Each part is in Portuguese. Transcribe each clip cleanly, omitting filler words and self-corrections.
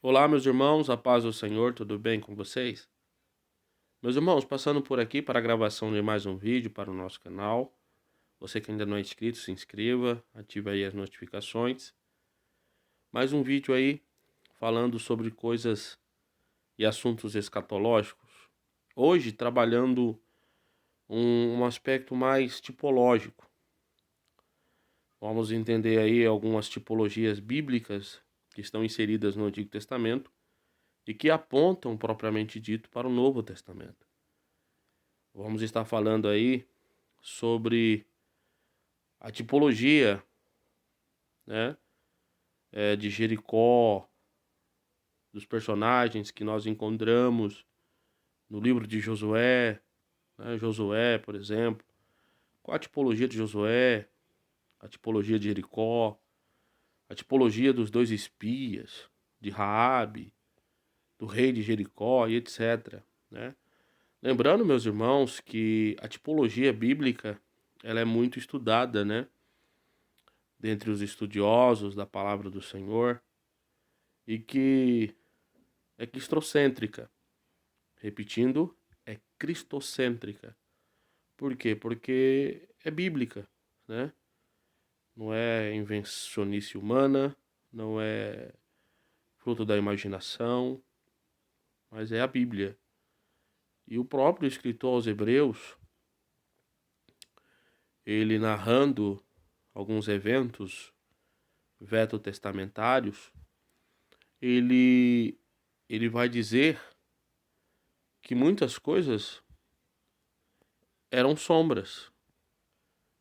Olá, meus irmãos, a paz do Senhor, tudo bem com vocês? Meus irmãos, passando por aqui para a gravação de mais um vídeo para o nosso canal. Você que ainda não é inscrito, se inscreva, ative aí as notificações. Mais um vídeo aí falando sobre coisas e assuntos escatológicos. Hoje trabalhando um aspecto mais tipológico. Vamos entender aí algumas tipologias bíblicas que estão inseridas no Antigo Testamento e que apontam propriamente dito para o Novo Testamento. Vamos estar falando aí sobre a tipologia, né, de Jericó, dos personagens que nós encontramos no livro de Josué, né, Josué, por exemplo. Qual a tipologia de Josué, a tipologia de Jericó, a tipologia dos dois espias, de Raabe, do rei de Jericó e etc, né? Lembrando, meus irmãos, que a tipologia bíblica ela é muito estudada, né? Dentre os estudiosos da palavra do Senhor, e que é cristocêntrica. Repetindo, é cristocêntrica. Por quê? Porque é bíblica, né? Não é invencionice humana, não é fruto da imaginação, mas é a Bíblia. E o próprio escritor aos Hebreus, ele narrando alguns eventos veterotestamentários, ele vai dizer que muitas coisas eram sombras,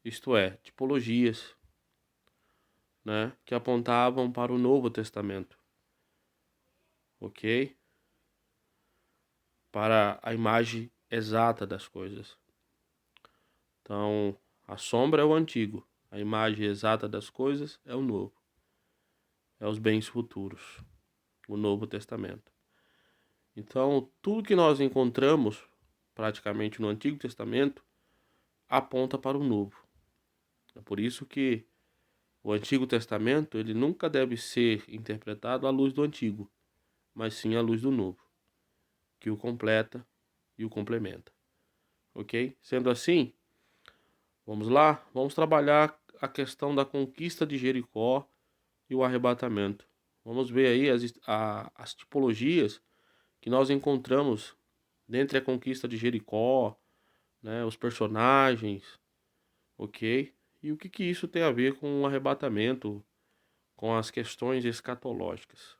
isto é, tipologias, né, que apontavam para o Novo Testamento, ok? Para a imagem exata das coisas. Então, a sombra é o antigo, a imagem exata das coisas é o novo, é os bens futuros, o Novo Testamento. Então, tudo que nós encontramos praticamente no Antigo Testamento aponta para o Novo. É por isso que o Antigo Testamento ele nunca deve ser interpretado à luz do Antigo, mas sim à luz do Novo, que o completa e o complementa. Ok? Sendo assim, vamos lá? Vamos trabalhar a questão da conquista de Jericó e o arrebatamento. Vamos ver aí as tipologias que nós encontramos dentre a conquista de Jericó, né, os personagens, ok? E o que isso tem a ver com o arrebatamento, com as questões escatológicas.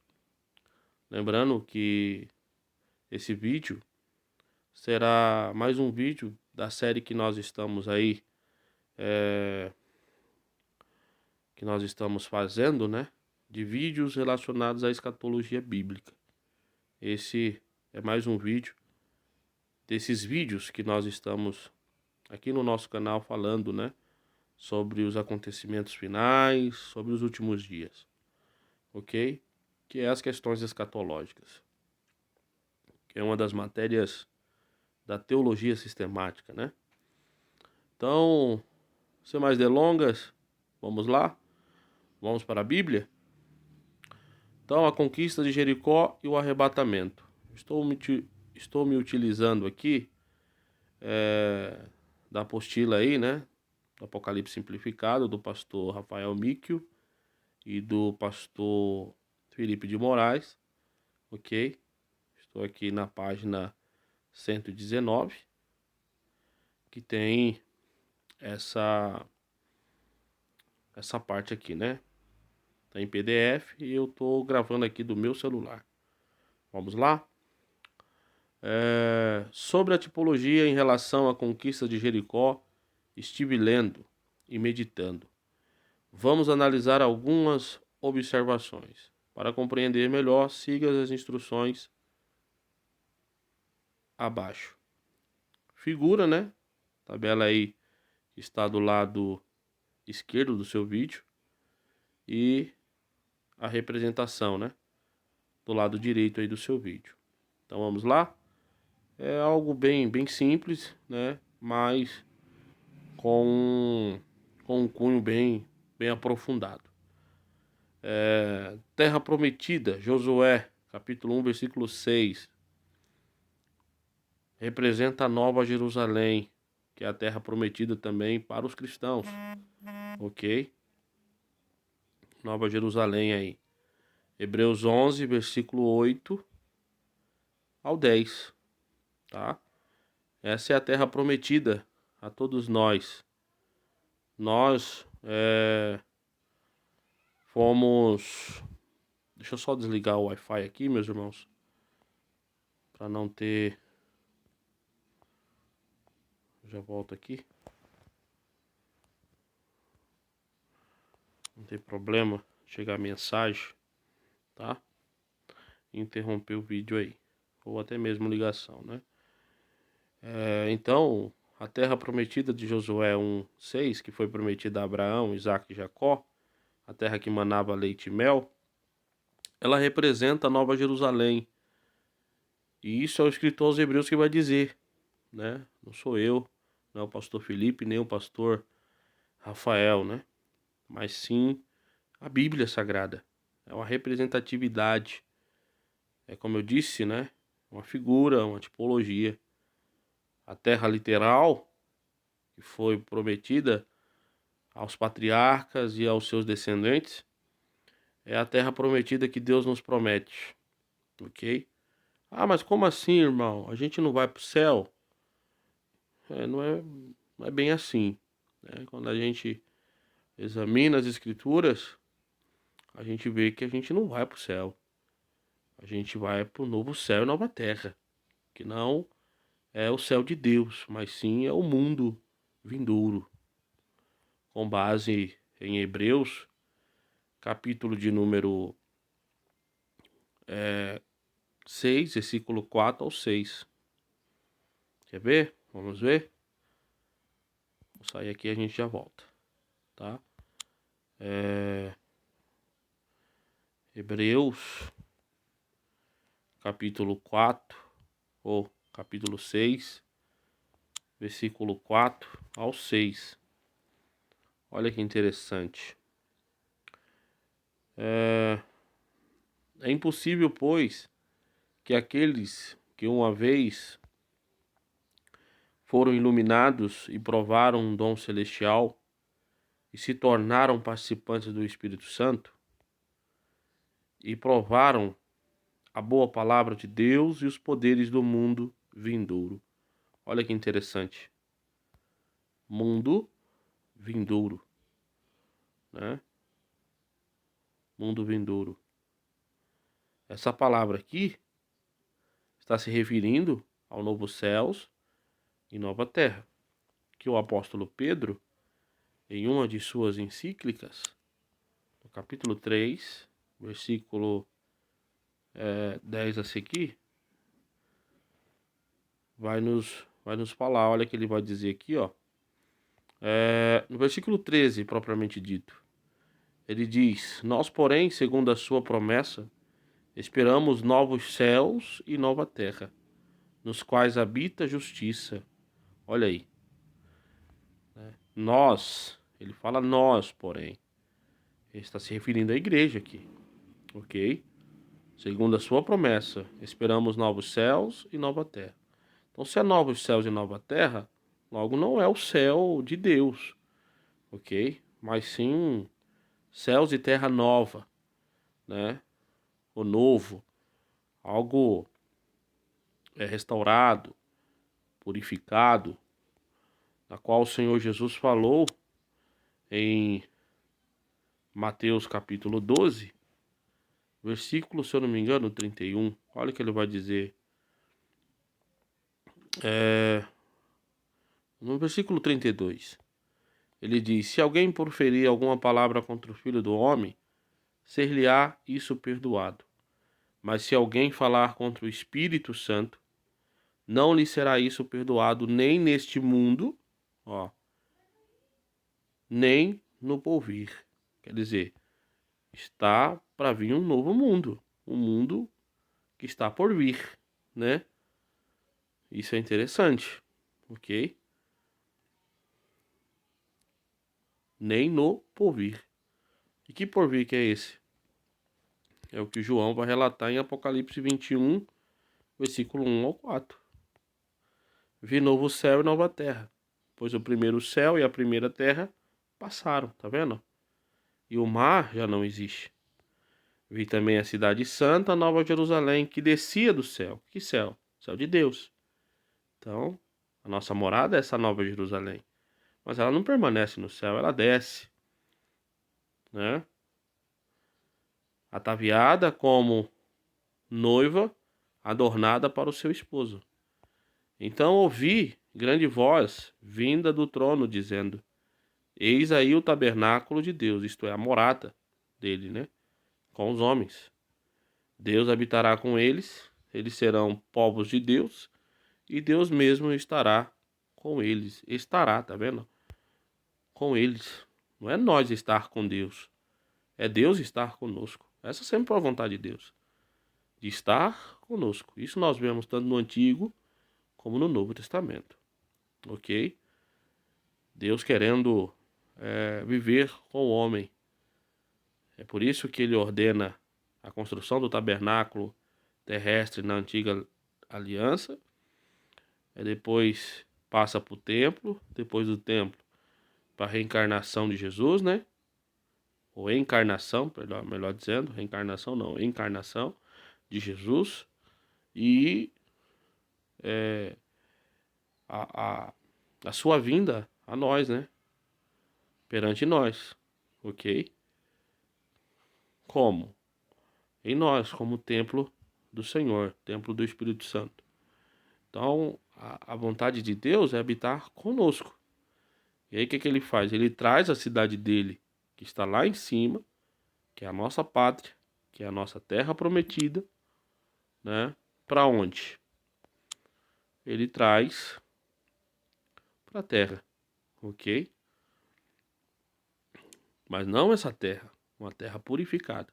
Lembrando que esse vídeo será mais um vídeo da série que nós estamos aí, que nós estamos fazendo, né? De vídeos relacionados à escatologia bíblica. Esse é mais um vídeo desses vídeos que nós estamos aqui no nosso canal falando, né? Sobre os acontecimentos finais, sobre os últimos dias, ok? Que é as questões escatológicas, que é uma das matérias da teologia sistemática, né? Então, sem mais delongas, vamos lá? Vamos para a Bíblia? Então, a conquista de Jericó e o arrebatamento. Estou me utilizando aqui da apostila aí, né? Do Apocalipse Simplificado, do pastor Rafael Míquio e do pastor Felipe de Moraes, ok? Estou aqui na página 119, que tem essa parte aqui, né? Tá em PDF e eu tô gravando aqui do meu celular. Vamos lá? Sobre a tipologia em relação à conquista de Jericó, estive lendo e meditando. Vamos analisar algumas observações. Para compreender melhor, siga as instruções abaixo. Figura, né? Tabela aí está do lado esquerdo do seu vídeo. E a representação, né? Do lado direito aí do seu vídeo. Então vamos lá? É algo bem simples, né? Mas com, com um cunho bem aprofundado. Terra Prometida, Josué. capítulo 1, versículo 6, representa a Nova Jerusalém, que é a terra prometida também para os cristãos, ok? Nova Jerusalém aí. Hebreus 11, versículo 8 ao 10, tá? Essa é a terra prometida a todos nós. Nós fomos... Deixa eu só desligar o Wi-Fi aqui, meus irmãos, para não ter... Já volto aqui. Não tem problema chegar mensagem, tá? Interromper o vídeo aí, ou até mesmo ligação, né? Então, a terra prometida de Josué 1:6, que foi prometida a Abraão, Isaque e Jacó, a terra que manava leite e mel, ela representa a Nova Jerusalém. E isso é o escritor aos Hebreus que vai dizer, né? Não sou eu, não é o pastor Felipe, nem o pastor Rafael, né? Mas sim a Bíblia Sagrada. É uma representatividade. É como eu disse, né? Uma figura, uma tipologia. A terra literal, que foi prometida aos patriarcas e aos seus descendentes, é a terra prometida que Deus nos promete, ok? Ah, mas como assim, irmão? A gente não vai para o céu? Não é bem assim, né? Quando a gente examina as escrituras, a gente vê que a gente não vai para o céu. A gente vai para o novo céu e nova terra, que não é o céu de Deus, mas sim é o mundo vindouro, com base em Hebreus, capítulo de número 6, versículo 4 ao 6. Quer ver? Vamos ver? Vou sair aqui e a gente já volta, tá? Hebreus, capítulo 4, ou capítulo 6, versículo 4 ao 6. Olha que interessante. É impossível, pois, que aqueles que uma vez foram iluminados e provaram um dom celestial e se tornaram participantes do Espírito Santo e provaram a boa palavra de Deus e os poderes do mundo vindouro. Olha que interessante. Mundo vindouro, né? Mundo vindouro. Essa palavra aqui está se referindo ao novo céus e nova terra, que o apóstolo Pedro, em uma de suas encíclicas, no capítulo 3, versículo 10 a seguir, vai nos falar. Olha que ele vai dizer aqui, ó. No versículo 13, propriamente dito, ele diz: Nós, porém, segundo a sua promessa, esperamos novos céus e nova terra, nos quais habita a justiça. Olha aí. Nós, ele fala nós, porém. Ele está se referindo à igreja aqui, ok? Segundo a sua promessa, esperamos novos céus e nova terra. Então, se é novos céus e nova terra, logo não é o céu de Deus, ok? Mas sim céus e terra nova, né? O novo, algo restaurado, purificado, na qual o Senhor Jesus falou em Mateus capítulo 12, versículo, se eu não me engano, 31. Olha o que ele vai dizer. No versículo 32, ele diz: Se alguém proferir alguma palavra contra o Filho do Homem, ser-lhe-á isso perdoado. Mas se alguém falar contra o Espírito Santo, não lhe será isso perdoado nem neste mundo, ó, nem no porvir. Quer dizer, está para vir um novo mundo, um mundo que está por vir, né? Isso é interessante, ok? Nem no porvir. E que porvir que é esse? É o que João vai relatar em Apocalipse 21, versículo 1 ao 4. Vi novo céu e nova terra, pois o primeiro céu e a primeira terra passaram, tá vendo? E o mar já não existe. Vi também a cidade santa, a Nova Jerusalém, que descia do céu. Que céu? Céu de Deus. Então, a nossa morada é essa Nova Jerusalém. Mas ela não permanece no céu, ela desce, né? Ataviada como noiva adornada para o seu esposo. Então ouvi grande voz vinda do trono dizendo: Eis aí o tabernáculo de Deus, isto é, a morada dele, né? Com os homens. Deus habitará com eles, eles serão povos de Deus, e Deus mesmo estará com eles. Estará, tá vendo? Com eles. Não é nós estar com Deus, é Deus estar conosco. Essa sempre foi a vontade de Deus, de estar conosco. Isso nós vemos tanto no Antigo como no Novo Testamento, ok? Deus querendo viver com o homem. É por isso que ele ordena a construção do tabernáculo terrestre na antiga aliança. Depois passa para o templo, depois do templo para a reencarnação de Jesus, né? Ou encarnação, melhor dizendo, reencarnação não, encarnação de Jesus. E a, a, a sua vinda a nós, né? Perante nós, ok? Como? Em nós, como templo do Senhor, templo do Espírito Santo. Então, a vontade de Deus é habitar conosco. E aí, o que ele faz? Ele traz a cidade dele, que está lá em cima, que é a nossa pátria, que é a nossa terra prometida, né? Para onde? Ele traz para a terra, ok? Mas não essa terra, uma terra purificada.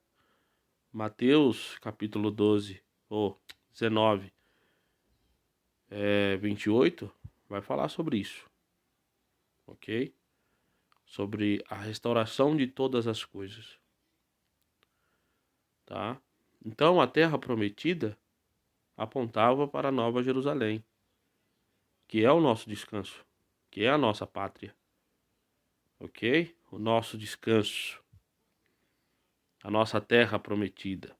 Mateus capítulo 12, ou 19, 28, vai falar sobre isso, ok? Sobre a restauração de todas as coisas, tá? Então a terra prometida apontava para a Nova Jerusalém, que é o nosso descanso, que é a nossa pátria, ok? O nosso descanso, a nossa terra prometida.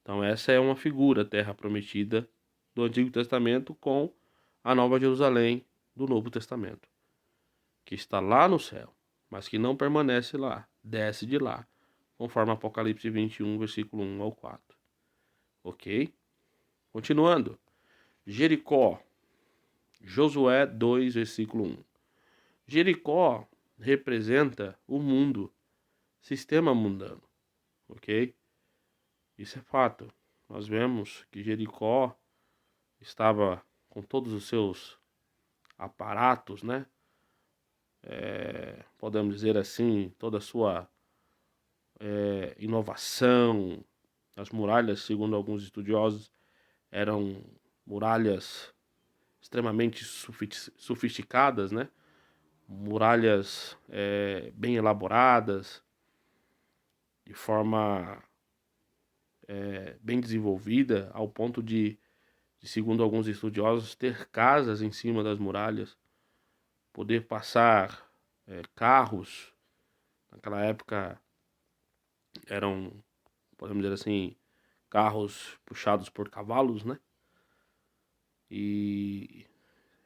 Então essa é uma figura, terra prometida do Antigo Testamento com a Nova Jerusalém do Novo Testamento, que está lá no céu, mas que não permanece lá, desce de lá, conforme Apocalipse 21, versículo 1 ao 4. Ok? Continuando. Jericó, Josué 2, versículo 1. Jericó representa o mundo, sistema mundano, ok? Isso é fato. Nós vemos que Jericó estava com todos os seus aparatos, né? Podemos dizer assim, toda a sua inovação. As muralhas, segundo alguns estudiosos, eram muralhas extremamente sofisticadas, né? Muralhas bem elaboradas, de forma bem desenvolvida, ao ponto de, segundo alguns estudiosos, ter casas em cima das muralhas, poder passar carros. Naquela época eram, podemos dizer assim, carros puxados por cavalos, né? E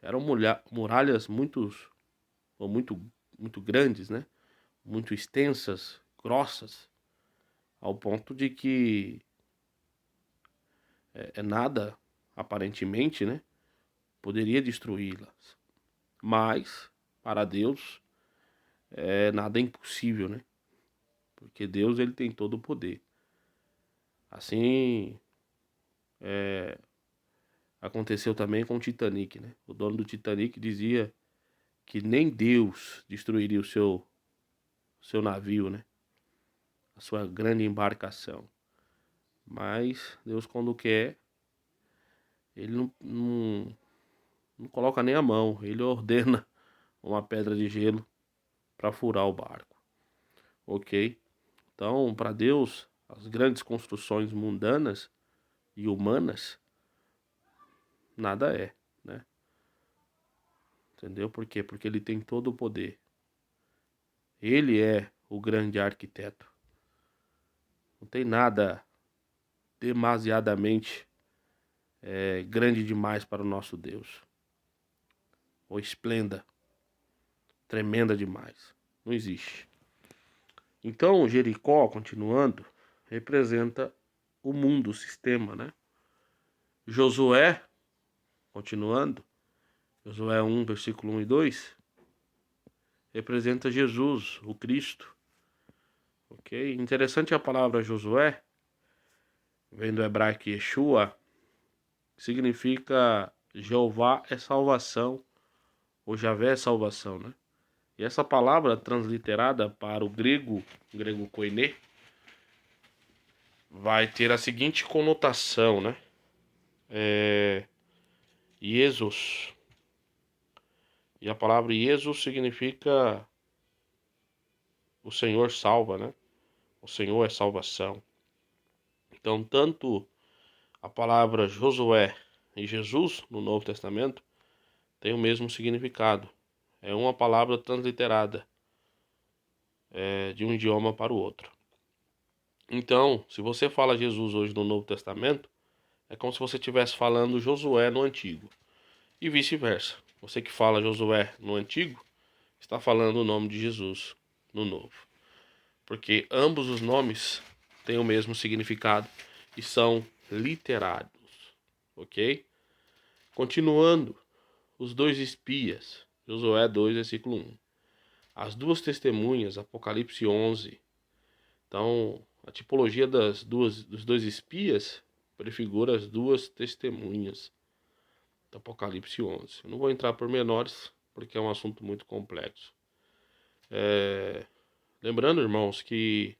eram muralhas muito grandes, né? Muito extensas, grossas, ao ponto de que nada, aparentemente, né? Poderia destruí-las. Mas, para Deus, nada é impossível, né? Porque Deus, ele tem todo o poder. Assim, aconteceu também com o Titanic, né? O dono do Titanic dizia que nem Deus destruiria o seu navio, né? A sua grande embarcação. Mas Deus, quando quer, ele não coloca nem a mão. Ele ordena uma pedra de gelo para furar o barco. Ok? Então, para Deus, as grandes construções mundanas e humanas, nada é, né? Entendeu? Por quê? Porque ele tem todo o poder. Ele é o grande arquiteto. Não tem nada demasiadamente grande demais para o nosso Deus. Ou esplenda, tremenda demais. Não existe. Então, Jericó, continuando, representa o mundo, o sistema, né? Josué, continuando, Josué 1, versículo 1 e 2, representa Jesus, o Cristo. Ok? Interessante a palavra Josué, vem do hebraico Yeshua, que significa Jeová é salvação, ou Javé é salvação, né? E essa palavra transliterada para o grego koiné, vai ter a seguinte conotação, né? Jesus. E a palavra Jesus significa o Senhor salva, né? O Senhor é salvação. Então, tanto a palavra Josué e Jesus no Novo Testamento tem o mesmo significado. É uma palavra transliterada de um idioma para o outro. Então, se você fala Jesus hoje no Novo Testamento, é como se você estivesse falando Josué no Antigo. E vice-versa. Você que fala Josué no Antigo, está falando o nome de Jesus no Novo. Porque ambos os nomes têm o mesmo significado e são literados. Ok? Continuando, os dois espias, Josué 2, versículo 1. As duas testemunhas, Apocalipse 11. Então, a tipologia dos dois espias prefigura as duas testemunhas do Apocalipse 11. Eu não vou entrar por menores, porque é um assunto muito complexo. Lembrando, irmãos, que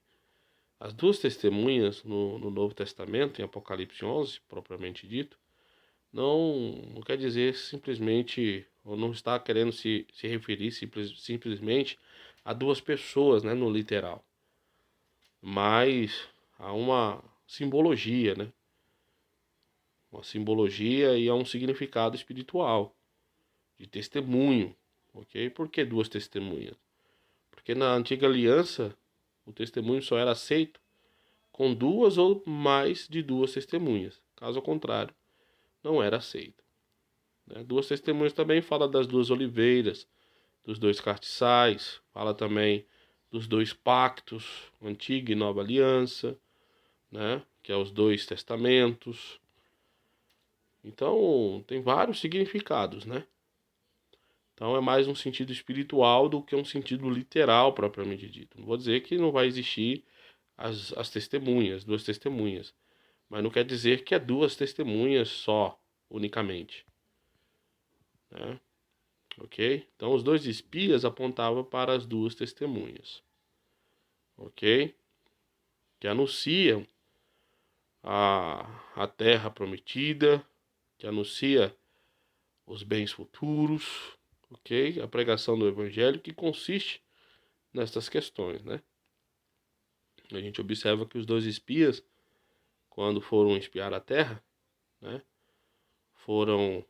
as duas testemunhas no Novo Testamento, em Apocalipse 11, propriamente dito, não quer dizer simplesmente, ou não está querendo se referir simplesmente a duas pessoas, né, no literal. Mas há uma simbologia, né? Uma simbologia e há um significado espiritual, de testemunho, ok? Por que duas testemunhas? Porque na antiga aliança, o testemunho só era aceito com duas ou mais de duas testemunhas. Caso contrário, não era aceito. Né? Duas testemunhas também fala das duas oliveiras, dos dois castiçais, fala também dos dois pactos, antiga e nova aliança, né? Que é os dois testamentos. Então, tem vários significados, né? Então é mais um sentido espiritual do que um sentido literal propriamente dito. Não vou dizer que não vai existir as testemunhas, duas testemunhas. Mas não quer dizer que é duas testemunhas só, unicamente. Né? Ok? Então os dois espias apontavam para as duas testemunhas. Ok? Que anunciam a terra prometida, que anuncia os bens futuros, ok? A pregação do evangelho que consiste nessas questões, né? A gente observa que os dois espias, quando foram espiar a terra, né? Foram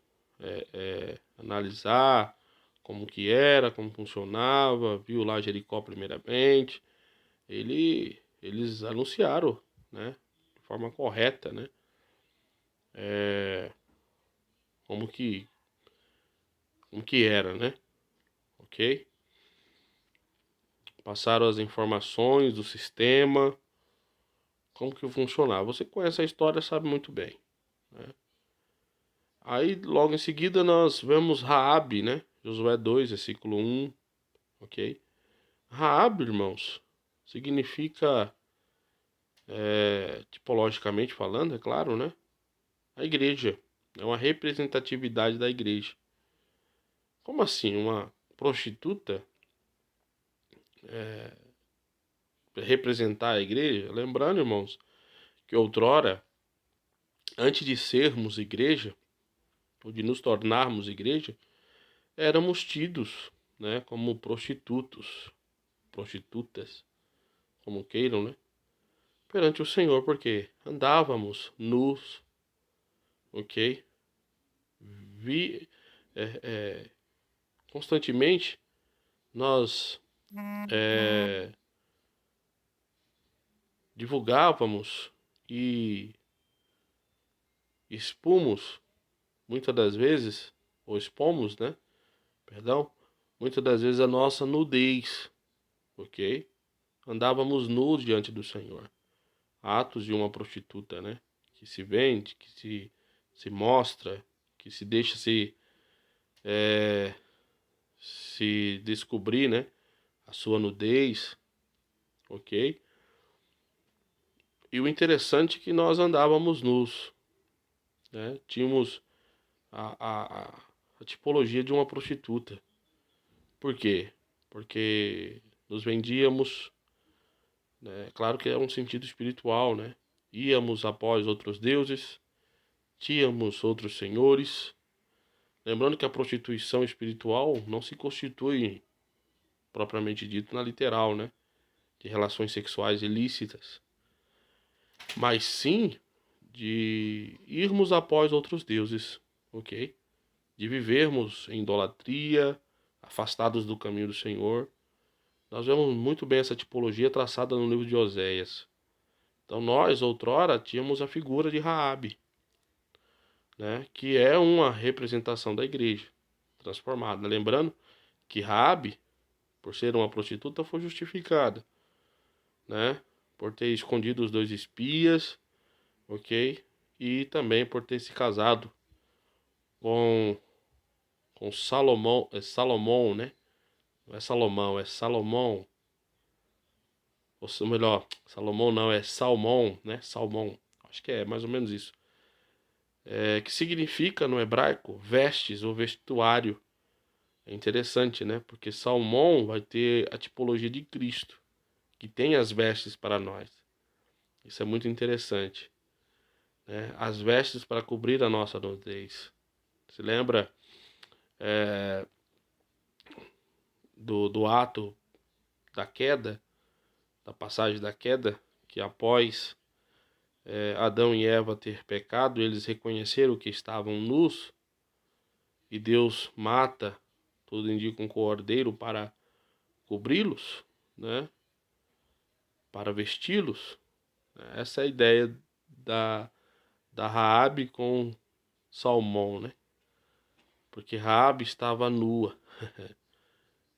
analisar como que era, como funcionava, viu lá Jericó primeiramente. Eles anunciaram, né? De forma correta, né? Como que, como que era, né? Ok? Passaram as informações do sistema, como que funcionava. Você conhece a história, sabe muito bem, né? Aí, logo em seguida, nós vemos Raabe, né? Josué 2, versículo 1, ok? Raabe, irmãos, significa, tipologicamente falando, é claro, né? A igreja. É uma representatividade da igreja. Como assim? Uma prostituta representar a igreja? Lembrando, irmãos, que outrora, antes de sermos igreja, ou de nos tornarmos igreja, éramos tidos, né, como prostitutas, como queiram, né? perante o Senhor, porque andávamos nus, ok? Vi, é, é, constantemente nós divulgávamos e expomos, muitas das vezes, ou expomos, né? Perdão, muitas das vezes a nossa nudez, ok? Andávamos nus diante do Senhor. Atos de uma prostituta, né? Que se vende, que se mostra, que se deixa se descobrir, né? A sua nudez, ok? E o interessante é que nós andávamos nus, né? Tínhamos a, a, a, a tipologia de uma prostituta. Por quê? Porque nos vendíamos, né? Claro que é um sentido espiritual, né? Íamos após outros deuses, tínhamos outros senhores. Lembrando que a prostituição espiritual não se constitui, propriamente dito, na literal, né? De relações sexuais ilícitas, mas sim de irmos após outros deuses, ok? De vivermos em idolatria, afastados do caminho do Senhor. Nós vemos muito bem essa tipologia traçada no livro de Oséias. Então nós, outrora, tínhamos a figura de Raabe, né? Que é uma representação da igreja transformada. Lembrando que Raabe, por ser uma prostituta, foi justificada, né? Por ter escondido os dois espias, ok? E também por ter se casado com, com Salomão, Salomão, né? Não é Salomão, é Salomão. Ou melhor, Salomão não, é Salmão, né? Salmão, acho que é mais ou menos isso. Que significa no hebraico vestes ou vestuário. É interessante, né? Porque Salmão vai ter a tipologia de Cristo, que tem as vestes para nós. Isso é muito interessante, né? As vestes para cobrir a nossa nudez. Se lembra do ato da queda, da passagem da queda, que após Adão e Eva ter pecado, eles reconheceram que estavam nus e Deus mata, tudo indica, um cordeiro para cobri-los, né? Para vesti-los. Essa é a ideia da Raabe com Salmão, né? Porque Raabe estava nua,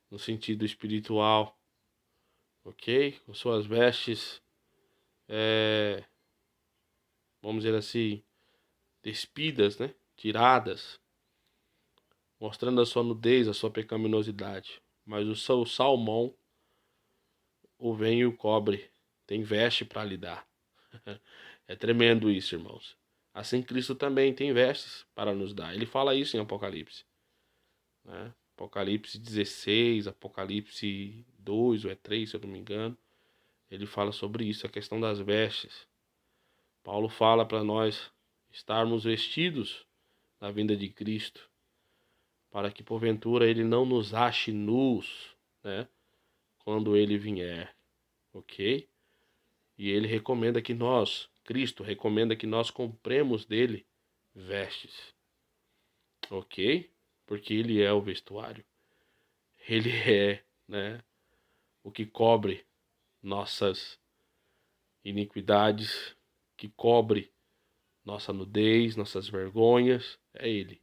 no sentido espiritual, ok? Com suas vestes, vamos dizer assim, despidas, né? Tiradas, mostrando a sua nudez, a sua pecaminosidade. Mas o seu Salmão o vem e o cobre, tem veste para lhe dar. É tremendo isso, irmãos. Assim Cristo também tem vestes para nos dar. Ele fala isso em Apocalipse, né? Apocalipse 16, Apocalipse 2 ou é 3, se eu não me engano. Ele fala sobre isso, a questão das vestes. Paulo fala para nós estarmos vestidos na vinda de Cristo, para que porventura ele não nos ache nus, né? Quando ele vier, ok? E ele recomenda que nós, Cristo recomenda que nós compremos dele vestes, ok? Porque ele é o vestuário, ele é, né, o que cobre nossas iniquidades, que cobre nossa nudez, nossas vergonhas, é ele.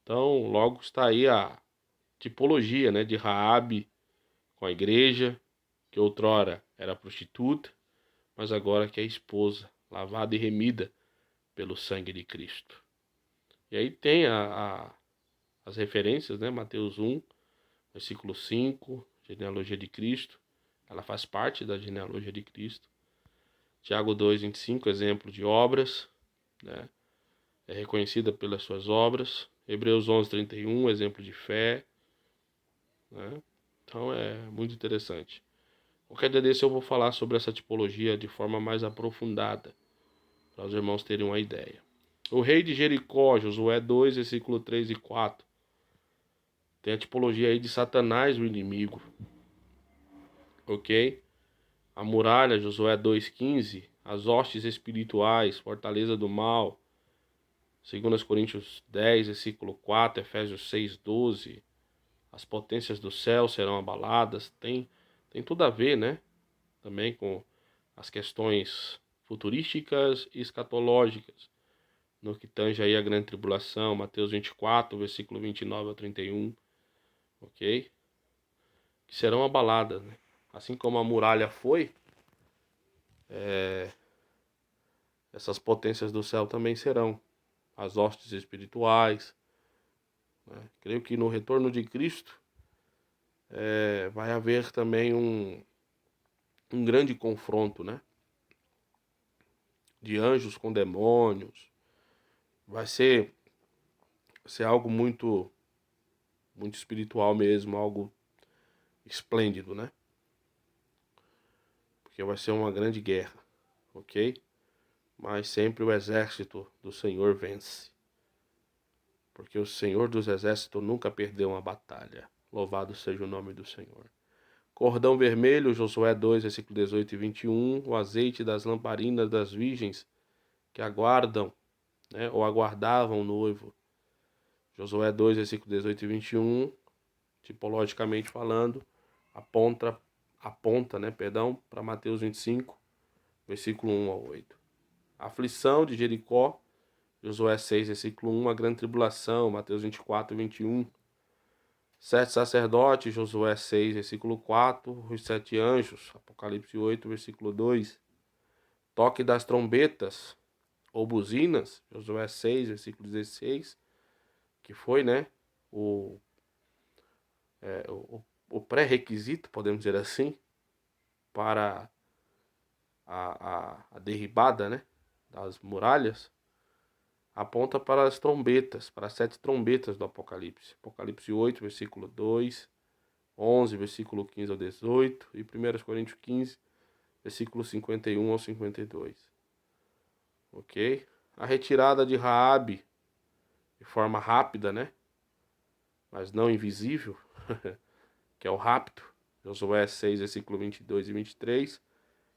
Então, logo está aí a tipologia, né, de Raabe com a igreja, que outrora era prostituta, mas agora que é esposa, lavada e remida pelo sangue de Cristo. E aí tem as referências, né? Mateus 1, versículo 5, genealogia de Cristo. Ela faz parte da genealogia de Cristo. Tiago 2, 25, exemplo de obras, né? É reconhecida pelas suas obras. Hebreus 11, 31, exemplo de fé, né? Então é muito interessante. Qualquer dia desse eu vou falar sobre essa tipologia de forma mais aprofundada, para os irmãos terem uma ideia. O rei de Jericó, Josué 2, versículo 3 e 4. Tem a tipologia aí de Satanás, o inimigo. Ok? A muralha, Josué 2,15. As hostes espirituais, fortaleza do mal, 2 Coríntios 10, versículo 4, Efésios 6,12. As potências do céu serão abaladas. Tem tudo a ver, né? Também com as questões futurísticas e escatológicas, no que tange aí a grande tribulação, Mateus 24, versículo 29 ao 31, ok? Que serão abaladas, né? Assim como a muralha foi, essas potências do céu também serão. As hostes espirituais, né? Creio que no retorno de Cristo vai haver também um grande confronto, né? De anjos com demônios. Vai ser algo muito, muito espiritual mesmo, algo esplêndido, né? Porque vai ser uma grande guerra, ok? Mas sempre o exército do Senhor vence. Porque o Senhor dos exércitos nunca perdeu uma batalha. Louvado seja o nome do Senhor. Cordão vermelho, Josué 2, versículo 18 e 21. O azeite das lamparinas das virgens que aguardam, né, ou aguardavam o noivo. Josué 2, versículo 18 e 21, tipologicamente falando, aponta, né, para Mateus 25, versículo 1 ao 8. A aflição de Jericó, Josué 6, versículo 1, a grande tribulação, Mateus 24, 21. Sete sacerdotes, Josué 6, versículo 4, os sete anjos, Apocalipse 8, versículo 2. Toque das trombetas ou buzinas, Josué 6, versículo 16, que foi, né, o, o pré-requisito, podemos dizer assim, para a derribada, né, das muralhas, aponta para as trombetas, para as sete trombetas do Apocalipse. Apocalipse 8, versículo 2, 11, versículo 15 ao 18 e 1 Coríntios 15, versículo 51 ao 52. Ok? A retirada de Raabe, de forma rápida, né? Mas não invisível, que é o rapto, Josué 6, versículo 22 e 23,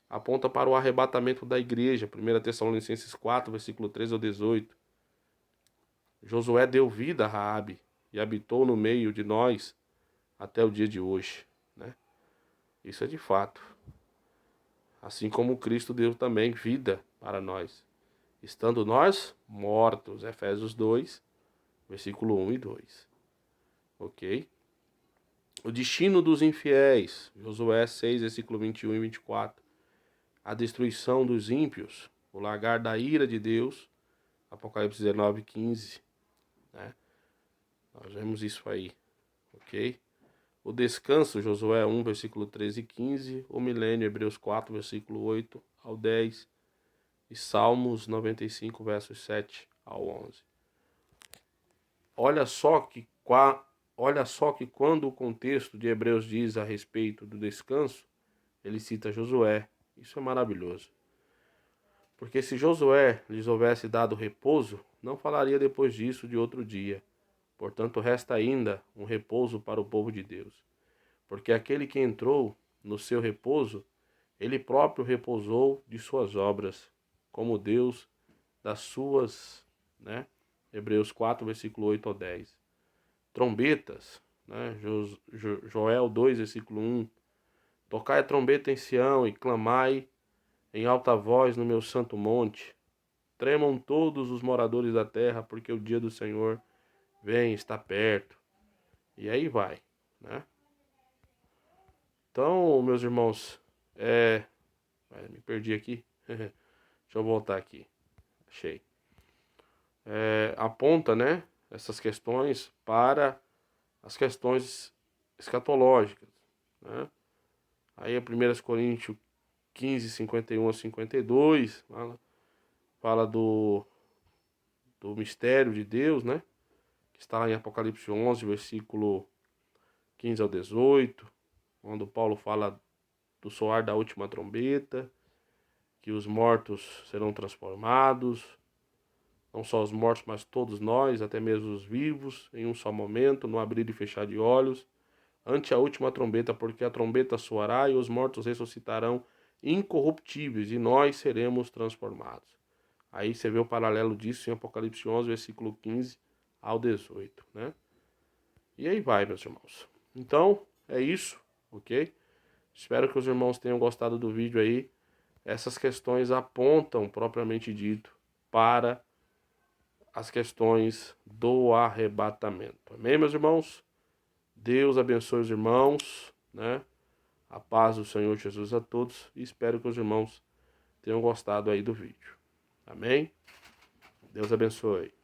aponta para o arrebatamento da igreja, 1 Tessalonicenses 4, versículo 13 ao 18. Josué deu vida a Raabe e habitou no meio de nós até o dia de hoje, né? Isso é de fato. Assim como Cristo deu também vida para nós, estando nós mortos, Efésios 2, versículo 1 e 2. Ok? O destino dos infiéis, Josué 6, versículo 21 e 24. A destruição dos ímpios, o lagar da ira de Deus, Apocalipse 19, 15. Né? Nós vemos isso aí, ok? O descanso, Josué 1, versículo 13 e 15. O milênio, Hebreus 4, versículo 8 ao 10. E Salmos 95, versos 7 ao 11. Olha só que, olha só que quando o contexto de Hebreus diz a respeito do descanso, ele cita Josué. Isso é maravilhoso. Porque se Josué lhes houvesse dado repouso, não falaria depois disso de outro dia. Portanto, resta ainda um repouso para o povo de Deus. Porque aquele que entrou no seu repouso, ele próprio repousou de suas obras, como Deus das suas, né? Hebreus 4, versículo 8 ao 10. Trombetas, né? Joel 2, versículo 1. Tocai a trombeta em Sião e clamai em alta voz no meu santo monte. Tremam todos os moradores da terra, porque o dia do Senhor vem, está perto. E aí vai, né? Então, meus irmãos, me perdi aqui. Deixa eu voltar aqui. Achei. Aponta, né, essas questões para as questões escatológicas, né? Aí a 1 Coríntios 15, 51 a 52, fala do mistério de Deus, né? Que está lá em Apocalipse 11, versículo 15 ao 18, quando Paulo fala do soar da última trombeta, que os mortos serão transformados, não só os mortos, mas todos nós, até mesmo os vivos, em um só momento, no abrir e fechar de olhos, ante a última trombeta, porque a trombeta soará e os mortos ressuscitarão incorruptíveis, e nós seremos transformados. Aí você vê o paralelo disso em Apocalipse 11, versículo 15 ao 18, né? E aí vai, meus irmãos. Então, é isso, ok? Espero que os irmãos tenham gostado do vídeo aí. Essas questões apontam, propriamente dito, para as questões do arrebatamento. Amém, meus irmãos? Deus abençoe os irmãos, né? A paz do Senhor Jesus a todos. E espero que os irmãos tenham gostado aí do vídeo. Amém? Deus abençoe.